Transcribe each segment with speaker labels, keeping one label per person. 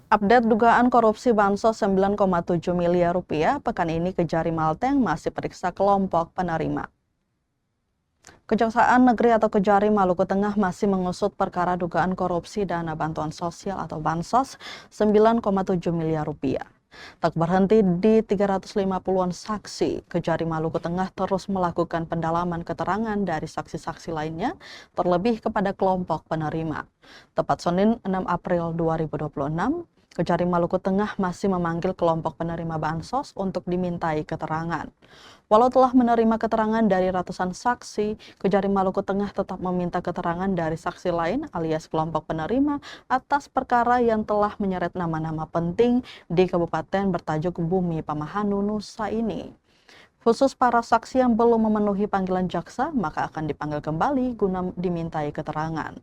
Speaker 1: Update dugaan korupsi Bansos 9,7 miliar rupiah, pekan ini Kejari Malteng masih periksa kelompok penerima. Kejaksaan Negeri atau Kejari Maluku Tengah masih mengusut perkara dugaan korupsi dana bantuan sosial atau Bansos 9,7 miliar rupiah. Tak berhenti di 350-an saksi, Kejari Maluku Tengah terus melakukan pendalaman keterangan dari saksi-saksi lainnya, terlebih kepada kelompok penerima. Tepat Senin 6 April 2026, Kejari Maluku Tengah masih memanggil kelompok penerima bansos untuk dimintai keterangan. Walau telah menerima keterangan dari ratusan saksi, Kejari Maluku Tengah tetap meminta keterangan dari saksi lain alias kelompok penerima atas perkara yang telah menyeret nama-nama penting di kabupaten bertajuk Bumi Pamahanu, Nusa ini. Khusus para saksi yang belum memenuhi panggilan jaksa, maka akan dipanggil kembali guna dimintai keterangan.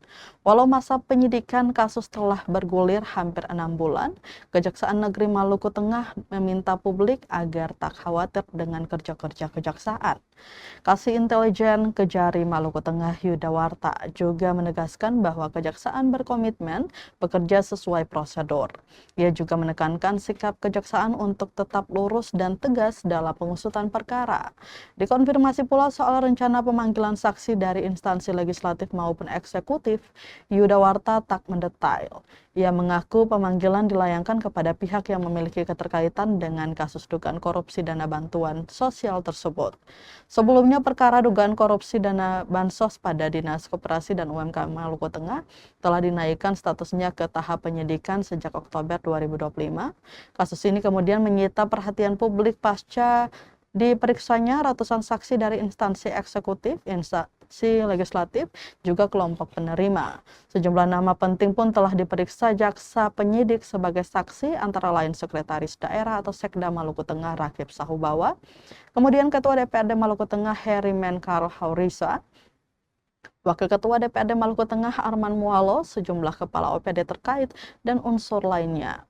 Speaker 1: Walau masa penyidikan kasus telah bergulir hampir 6 bulan, Kejaksaan Negeri Maluku Tengah meminta publik agar tak khawatir dengan kerja-kerja kejaksaan. Kasih Intelijen Kejari Maluku Tengah Yudawarta juga menegaskan bahwa kejaksaan berkomitmen bekerja sesuai prosedur. Ia juga menekankan sikap kejaksaan untuk tetap lurus dan tegas dalam pengusutan perkara. Dikonfirmasi pula soal rencana pemanggilan saksi dari instansi legislatif maupun eksekutif, Yudawarta tak mendetail. Ia mengaku pemanggilan dilayangkan kepada pihak yang memiliki keterkaitan dengan kasus dugaan korupsi dana bantuan sosial tersebut. Sebelumnya, perkara dugaan korupsi dana bansos pada Dinas Koperasi dan UMKM Maluku Tengah telah dinaikkan statusnya ke tahap penyidikan sejak Oktober 2025. Kasus ini kemudian menyita perhatian publik pasca diperiksanya ratusan saksi dari instansi eksekutif, instansi legislatif, juga kelompok penerima. Sejumlah nama penting pun telah diperiksa jaksa penyidik sebagai saksi, antara lain Sekretaris Daerah atau Sekda Maluku Tengah Rakib Sahubawa, kemudian Ketua DPRD Maluku Tengah Heri Menkar Haurisa, Wakil Ketua DPRD Maluku Tengah Arman Mualo, sejumlah kepala OPD terkait, dan unsur lainnya.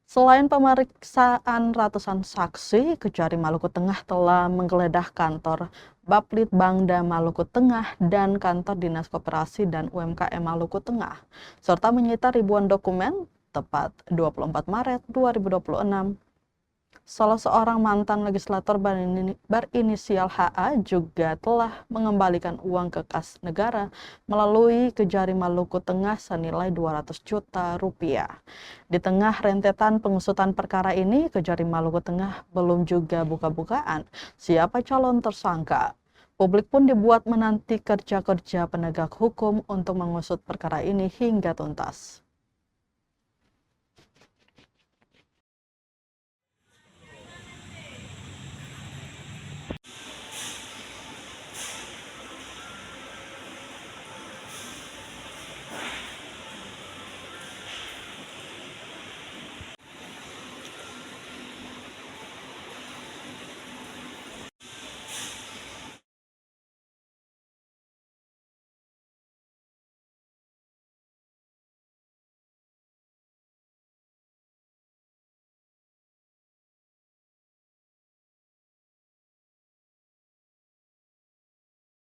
Speaker 1: Selain pemeriksaan ratusan saksi, Kejari Maluku Tengah telah menggeledah kantor Baplit Bangda Maluku Tengah dan kantor Dinas Koperasi dan UMKM Maluku Tengah, serta menyita ribuan dokumen. Tepat 24 Maret 2026. Salah seorang mantan legislator berinisial HA juga telah mengembalikan uang ke kas negara melalui Kejari Maluku Tengah senilai 200 juta rupiah. Di tengah rentetan pengusutan perkara ini, Kejari Maluku Tengah belum juga buka-bukaan siapa calon tersangka. Publik pun dibuat menanti kerja-kerja penegak hukum untuk mengusut perkara ini hingga tuntas.